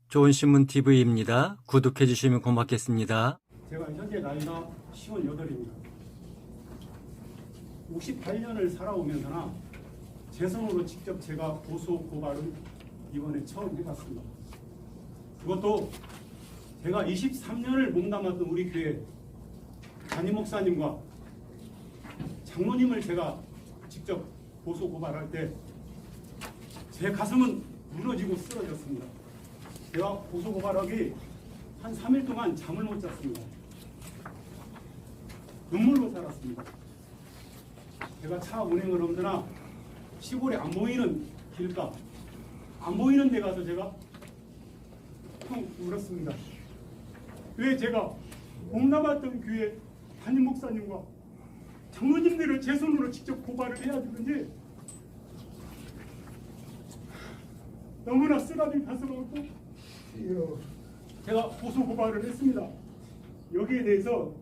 좋은신문TV입니다. 구독해 주시면 고맙겠습니다. 제가 현재 나이가 58입니다. 58년을 살아오면서나 제 손으로 직접 제가 고소 고발을 이번에 처음 해봤습니다. 그것도 제가 23년을 몸담았던 우리 교회 담임 목사님과 장로님을 제가 직접 고소 고발할 때 제 가슴은 무너지고 쓰러졌습니다. 제가 고소 고발하기 한 3일 동안 잠을 못 잤습니다. 눈물로 살았습니다. 제가 차 운행을 하면서나 시골에 안 보이는 길가, 안 보이는 데 가서 제가 형 울었습니다. 왜 제가 몸담았던 교회 담임 목사님과 장로님들을 제 손으로 직접 고발을 해야 되는지 너무나 쓰라린 가슴을 고 제가 고소 고발을 했습니다. 여기에 대해서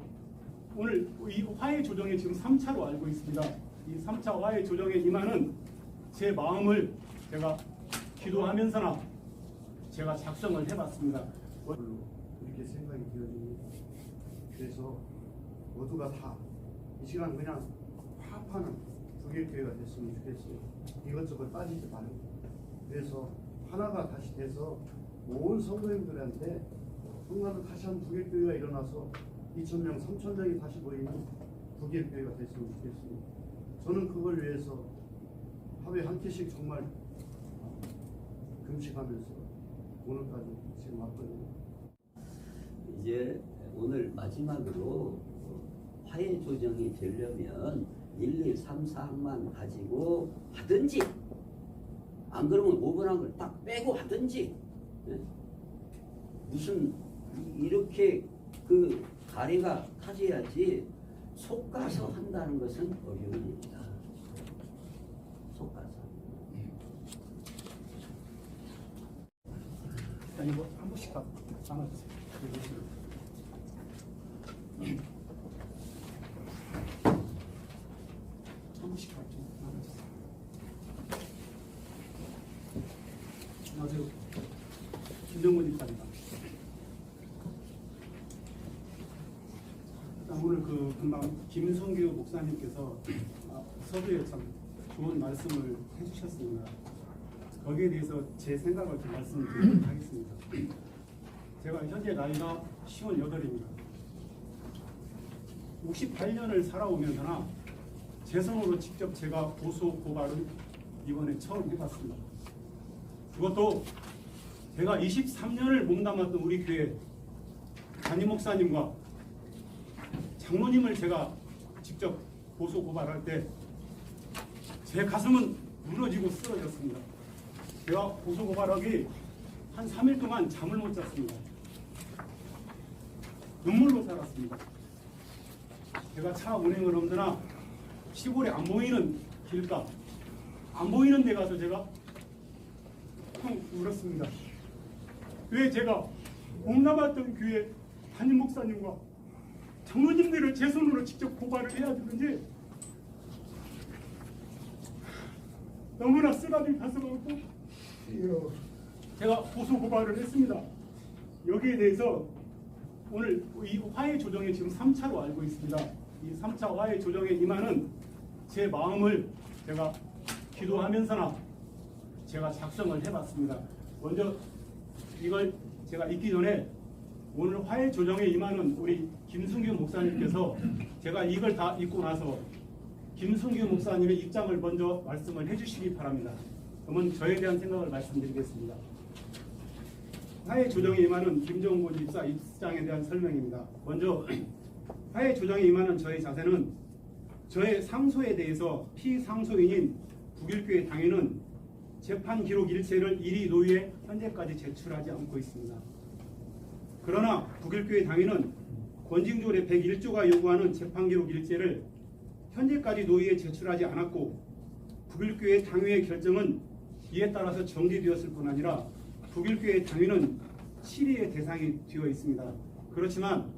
오늘 이 화해 조정에 지금 3차로 알고 있습니다. 이 3차 화해 조정에 임하는 제 마음을 제가 기도하면서나 제가 작성을 해봤습니다. 이렇게 생각이 되어집니다. 그래서 모두가 다 이 시간 그냥 화합하는 부교회가 됐으면 좋겠어요. 이것저것 빠지지 말고. 그래서 하나가 다시 돼서 온 성도님들한테 정말로 다시 한 부교회가 일어나서 2,000명, 3,000명이 다시 모이는 부교회가 됐으면 좋겠습니다. 저는 그걸 위해서 하루에 한 끼씩 정말 금식하면서 오늘까지 지금 왔거든요. 이제 오늘 마지막으로 화해 조정이 되려면 1, 2, 3, 4항만 가지고 하든지 안 그러면 5번항을 딱 빼고 하든지 무슨 이렇게 그 가래가 타져야지 속가서 한다는 것은 어려운 일이다. 속가서. 이거 한 번씩 다 담아주세요. 한 번씩 다 담아주세요. 안녕하세요. 김정근 입사입니다. 오늘 금방 김성규 목사님께서 서두에 참 좋은 말씀을 해주셨습니다. 거기에 대해서 제 생각을 좀 말씀드리도록 하겠습니다. 제가 현재 나이가 58입니다. 58년을 살아오면서나 제 손으로 직접 제가 고소 고발을 이번에 처음 해봤습니다. 그것도 제가 23년을 몸담았던 우리 교회 담임 목사님과 장로님을 제가 직접 고소 고발할 때 제 가슴은 무너지고 쓰러졌습니다. 제가 고소 고발하기 한 3일 동안 잠을 못 잤습니다. 눈물로 살았습니다. 제가 차 운행을 하면서나 시골에 안 보이는 길가, 안 보이는 데 가서 제가 형 울었습니다. 왜 제가 몸담았던 교회 담임 목사님과 장로님들을 제 손으로 직접 고발을 해야 되는지 너무나 쓰라린 가슴을 고 제가 고소 고발을 했습니다. 여기에 대해서 오늘 이 화해 조정에 지금 3차로 알고 있습니다. 이 3차 화해 조정에 임하는 제 마음을 제가 기도하면서나 제가 작성을 해봤습니다. 먼저 이걸 제가 읽기 전에 오늘 화해 조정에 임하는 우리 김승규 목사님께서 제가 이걸 다 읽고 나서 김승규 목사님의 입장을 먼저 말씀을 해주시기 바랍니다. 그러면 저에 대한 생각을 말씀드리겠습니다. 화해 조정에 임하는 김정근 집사 입장에 대한 설명입니다. 먼저 화해 조정에 임하는 저의 자세는 저의 상소에 대해서 피상소인인 북일교회 당회는 재판 기록 일체를 이리 노위에 현재까지 제출하지 않고 있습니다. 그러나 북일교회 당회는 권징조례 101조가 요구하는 재판 기록 일체를 현재까지 노위에 제출하지 않았고 북일교회 당회의 결정은 이에 따라서 정지되었을 뿐 아니라 북일교회 당회는 실의의 대상이 되어 있습니다. 그렇지만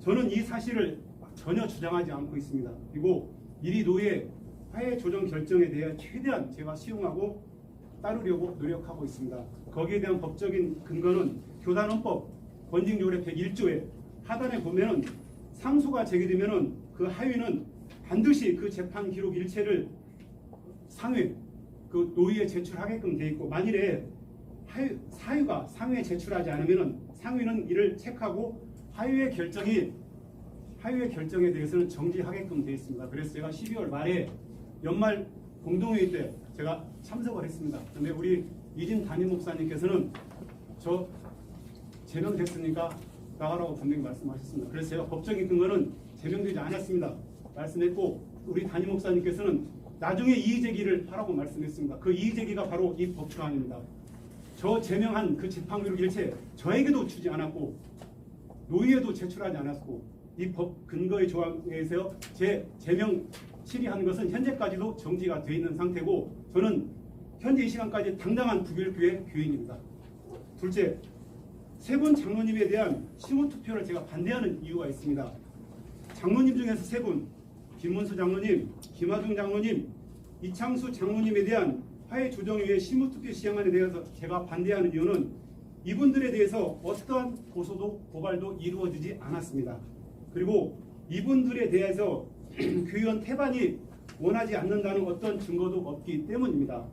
저는 이 사실을 전혀 주장하지 않고 있습니다. 그리고 이리 노예 화해 조정 결정에 대해 최대한 제가 수용하고 따르려고 노력하고 있습니다. 거기에 대한 법적인 근거는 교단헌법 권징조례 101조에 하단에 보면은 상소가 제기되면은 그 하위는 반드시 그 재판 기록 일체를 상회 그 노위에 제출하게끔 돼 있고, 만일에 사유가 상회에 제출하지 않으면은 상위는 이를 체크하고 하위의 결정에 대해서는 정지하게끔 돼 있습니다. 그래서 제가 12월 말에 연말 공동회의 때 제가 참석을 했습니다. 그런데 우리 이진 담임 목사님께서는 저 제명됐으니까 나가라고 분명히 말씀하셨습니다. 그래서 제가 법적인 근거는 제명되지 않았습니다 말씀했고, 우리 담임 목사님께서는 나중에 이의제기를 하라고 말씀했습니다. 그 이의제기가 바로 이 법조항입니다. 저 제명한 그 재판기록 일체 저에게도 주지 않았고 노위에도 제출하지 않았고, 이 법 근거의 조항에서 제 제명 실의한 것은 현재까지도 정지가 되어 있는 상태고, 저는 현재 이 시간까지 당당한 부결교회 교인입니다. 둘째, 세 분 장로님에 대한 심호투표를 제가 반대하는 이유가 있습니다. 장로님 중에서 세 분, 김문수 장로님, 김하중 장로님, 이창수 장로님에 대한 화해조정위의 심호투표 시행안에 대해서 제가 반대하는 이유는 이분들에 대해서 어떠한 고소도 고발도 이루어지지 않았습니다. 그리고 이분들에 대해서 교의원 태반이 원하지 않는다는 어떤 증거도 없기 때문입니다.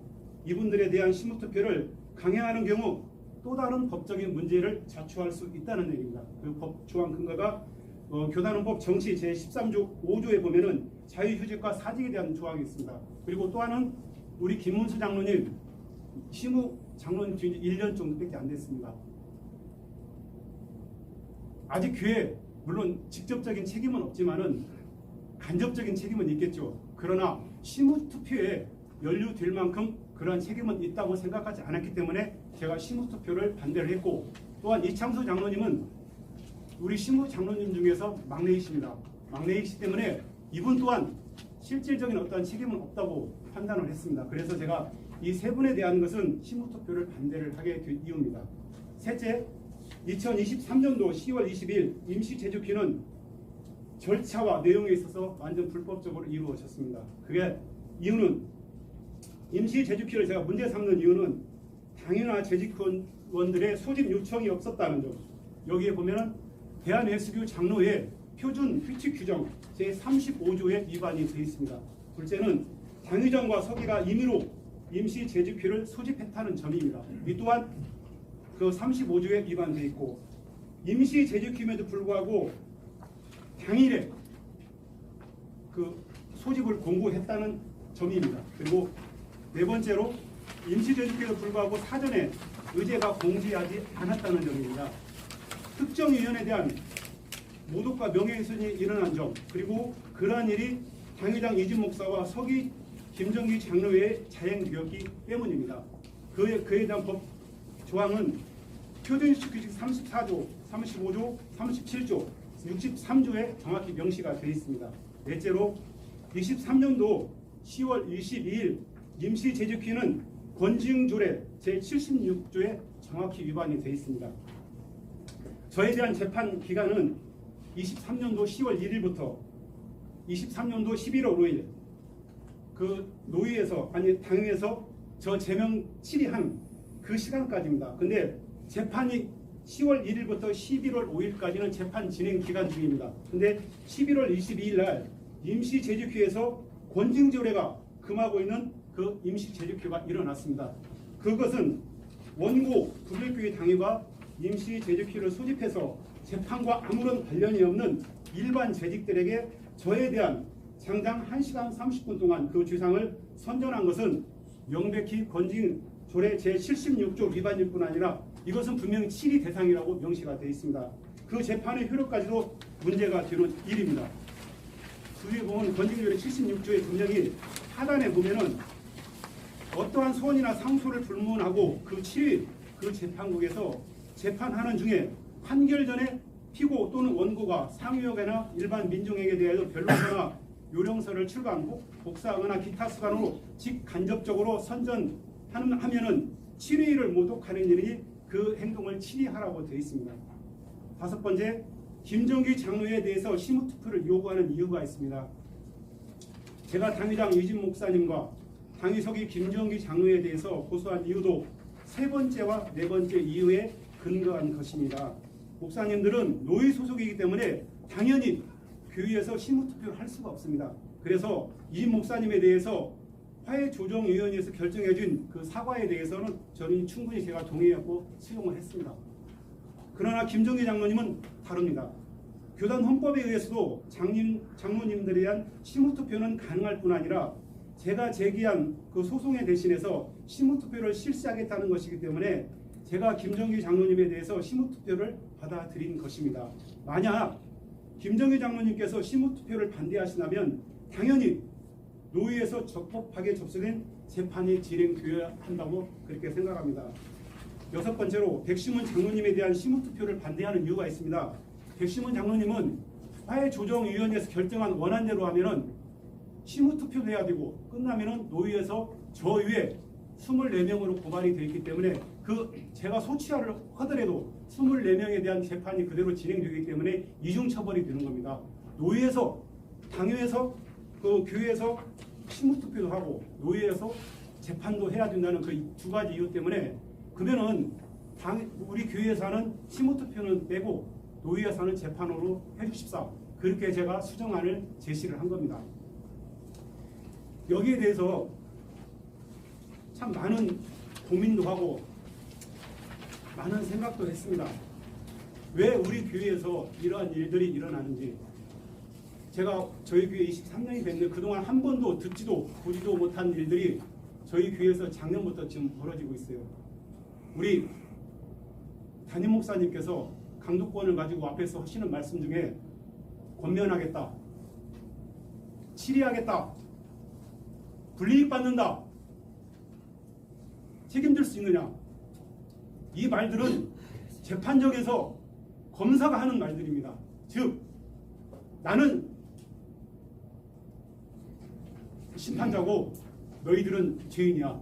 이분들에 대한 심호투표를 강행하는 경우 또 다른 법적인 문제를 자초할 수 있다는 얘기입니다. 그 법 조항 근거가 교단헌법 정시 제13조 5조에 보면은 자유휴직과 사직에 대한 조항이 있습니다. 그리고 또 하나는 우리 김문수 장로님 시무 장로님 1년 정도밖에 안 됐습니다. 아직 교회 물론 직접적인 책임은 없지만은 간접적인 책임은 있겠죠. 그러나 심호투표에 연루될 만큼 그러한 책임은 있다고 생각하지 않았기 때문에 제가 심호투표를 반대를 했고, 또한 이창수 장로님은 우리 심호 장로님 중에서 막내이십니다. 막내이시기 때문에 이분 또한 실질적인 어떠한 책임은 없다고 판단을 했습니다. 그래서 제가 이 세 분에 대한 것은 심호투표를 반대를 하게 된 이유입니다. 셋째, 2023년도 10월 20일 임시 제주키는 절차와 내용에 있어서 완전 불법적으로 이루어졌습니다. 그게 이유는 임시 제주키를 제가 문제 삼는 이유는 당연한 재직원들의 소집 요청이 없었다는 점. 여기에 보면은 대한예수교 장로회 표준 규칙 규정 제35조에 위반이 되어 있습니다. 둘째는 당의정과 서기가 임의로 임시 제주키를 소집했다는 점입니다. 이 또한 그 35조에 위반되어 있고, 임시 제주키임에도 불구하고 당일에 그 소집을 공고했다는 점입니다. 그리고 네 번째로 임시 제주키에도 불구하고 사전에 의제가 공지하지 않았다는 점입니다. 특정위원에 대한 모독과 명예훼손이 일어난 점, 그리고 그러한 일이 당의장 이진 목사와 서기 김정기 장로회에 자행되었기 때문입니다. 그에 대한 법 조항은 표준규칙 34조, 35조, 37조, 63조에 정확히 명시가 되어 있습니다. 넷째로 23년도 10월 22일 임시 제주키는 권징조례 제76조에 정확히 위반이 되어 있습니다. 저에 대한 재판 기간은 23년도 10월 1일부터 23년도 11월 5일 그 노위에서 아니 당에서 저 제명 질의한 그 시간까지입니다. 근데 재판이 10월 1일부터 11월 5일까지는 재판 진행 기간 중입니다. 근데 11월 22일 날 임시 제주키에서 권징조례가 금하고 있는 그 임시 제주키가 일어났습니다. 그것은 원고 부결교회 당의가 임시 제주키를 소집해서 재판과 아무런 관련이 없는 일반 재직들에게 저에 대한 장장 1시간 30분 동안 그 주상을 선전한 것은 명백히 권징조례 제76조 위반일 뿐 아니라 이것은 분명히 치리 대상이라고 명시가 되어 있습니다. 그 재판의 효력까지도 문제가 되는 일입니다. 뒤에 보면 권징조례 76조에 분명히 하단에 보면은 어떠한 소원이나 상소를 불문하고 그 재판국에서 재판하는 중에 판결 전에 피고 또는 원고가 상위역이나 일반 민중에게 대하여 변론서나 요령서를 출간, 복사하거나 기타 수단으로 직간접적으로 선전하면은 친위를 모독하는 일이 그 행동을 친위하라고 되어 있습니다. 다섯 번째, 김정기 장로에 대해서 심호투표를 요구하는 이유가 있습니다. 제가 당의장 이진 목사님과 당의석이 김정기 장로에 대해서 고소한 이유도 세 번째와 네 번째 이유에 근거한 것입니다. 목사님들은 노예 소속이기 때문에 당연히 교회에서 심무투표를 할 수가 없습니다. 그래서 이 목사님에 대해서 화해조정위원회에서 결정해준 그 사과에 대해서는 저는 충분히 제가 동의하고 수용을 했습니다. 그러나 김정희 장로님은 다릅니다. 교단 헌법에 의해서도 장로님들에 대한 심무투표는 가능할 뿐 아니라 제가 제기한 그 소송에 대신해서 심무투표를 실시하겠다는 것이기 때문에 제가 김정희 장로님에 대해서 심무투표를 받아들인 것입니다. 만약 김정희 장로님께서 심무투표를 반대하시다면 당연히 노예에서 적법하게 접수된 재판이 진행되어야 한다고 그렇게 생각합니다. 여섯 번째로 백심은 장로님에 대한 심무투표를 반대하는 이유가 있습니다. 백심은 장로님은 화해조정위원회에서 결정한 원안대로 하면은 심무투표도 해야 되고 끝나면은 노예에서 저 위에 24명으로 고발이 되어 있기 때문에 제가 소취하를 하더라도 24명에 대한 재판이 그대로 진행되기 때문에 이중처벌이 되는 겁니다. 노예에서 당회에서 그 교회에서 심무투표도 하고 노예에서 재판도 해야 된다는 그 두 가지 이유 때문에 그러면은 우리 교회에서 하는 심무투표는 빼고 노예에서 하는 재판으로 해주십사. 그렇게 제가 수정안을 제시를 한 겁니다. 여기에 대해서 참 많은 고민도 하고 많은 생각도 했습니다. 왜 우리 교회에서 이러한 일들이 일어나는지. 제가 저희 교회 23년이 됐는데 그동안 한 번도 듣지도 보지도 못한 일들이 저희 교회에서 작년부터 지금 벌어지고 있어요. 우리 담임 목사님께서 강도권을 가지고 앞에서 하시는 말씀 중에 권면하겠다, 치리하겠다, 불이익 받는다, 책임질 수 있느냐, 이 말들은 재판정에서 검사가 하는 말들입니다. 즉 나는 심판자고 너희들은 죄인이야.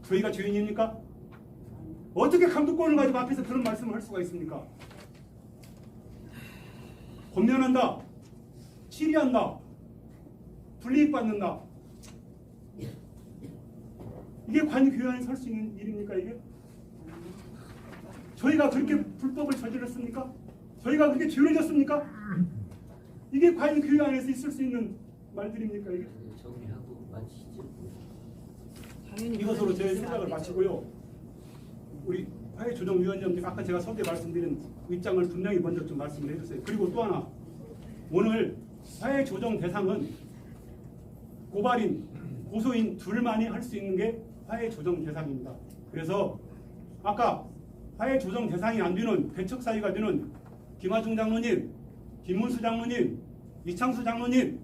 저희가 죄인입니까? 어떻게 감독권을 가지고 앞에서 그런 말씀을 할 수가 있습니까? 권면한다, 치리한다, 불이익 받는다. 이게 과연 교회 안에 설 수 있는 일입니까? 이게? 저희가 그렇게 불법을 저질렀습니까? 저희가 그렇게 죄를 졌습니까? 이게 과연 교회 안에서 있을 수 있는 말들입니까? 이게? 정리하고 마치죠. 이것으로 제 생각을 마치고요. 우리 화해조정위원장님 아까 제가 서두에 말씀드린 입장을 분명히 먼저 좀 말씀을 해주세요. 그리고 또 하나, 오늘 화해조정 대상은 고발인, 고소인 둘만이 할 수 있는 게 화해조정 대상입니다. 그래서 아까 화해조정 대상이 안 되는 배척사유가 되는 김하중 장로님, 김문수 장로님, 이창수 장로님,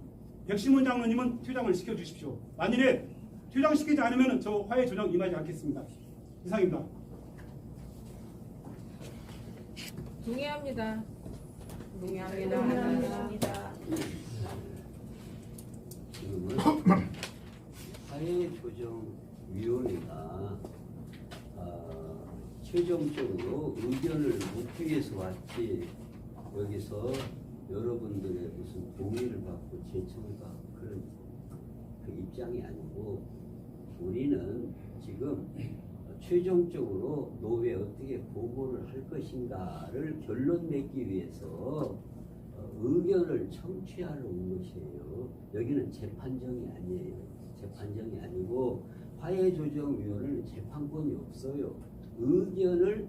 백심원 장로님은 퇴장을 시켜주십시오. 만일에 퇴장시키지 않으면 저 화해조정 임하지 않겠습니다. 이상입니다. 동의합니다. 동의합니다. 지금은 화해조정위원회가 최종적으로 의견을 묻기 위해서 왔지 여기서 여러분들의 무슨 동의를 받고 제청을 받고 그런 그 입장이 아니고 우리는 지금 최종적으로 노회에 어떻게 보고를 할 것인가를 결론 내기 위해서 의견을 청취하러 온 것이에요. 여기는 재판정이 아니에요. 재판정이 아니고 화해조정위원회는 재판권이 없어요. 의견을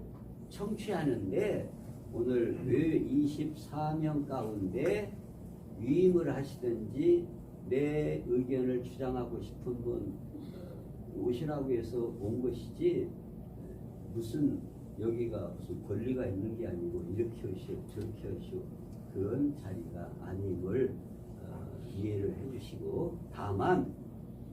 청취하는데 오늘 왜 24명 가운데 위임을 하시든지 내 의견을 주장하고 싶은 분 오시라고 해서 온 것이지 무슨 여기가 무슨 권리가 있는 게 아니고 이렇게 하시오 저렇게 하시오 그런 자리가 아님을 이해를 해주시고 다만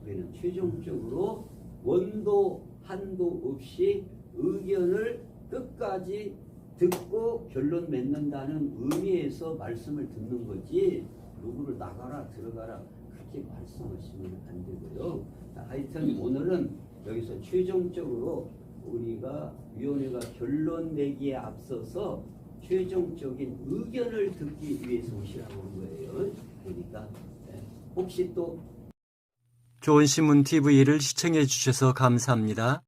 우리는 최종적으로 원도 한도 없이 의견을 끝까지 듣고 결론 맺는다는 의미에서 말씀을 듣는 거지 누구를 나가라 들어가라 그렇게 말씀하시면 안 되고요. 하여튼 오늘은 여기서 최종적으로 우리가 위원회가 결론 내기에 앞서서 최종적인 의견을 듣기 위해서 오시라고 한 거예요. 그러니까 혹시 또 좋은 신문 TV를 시청해 주셔서 감사합니다.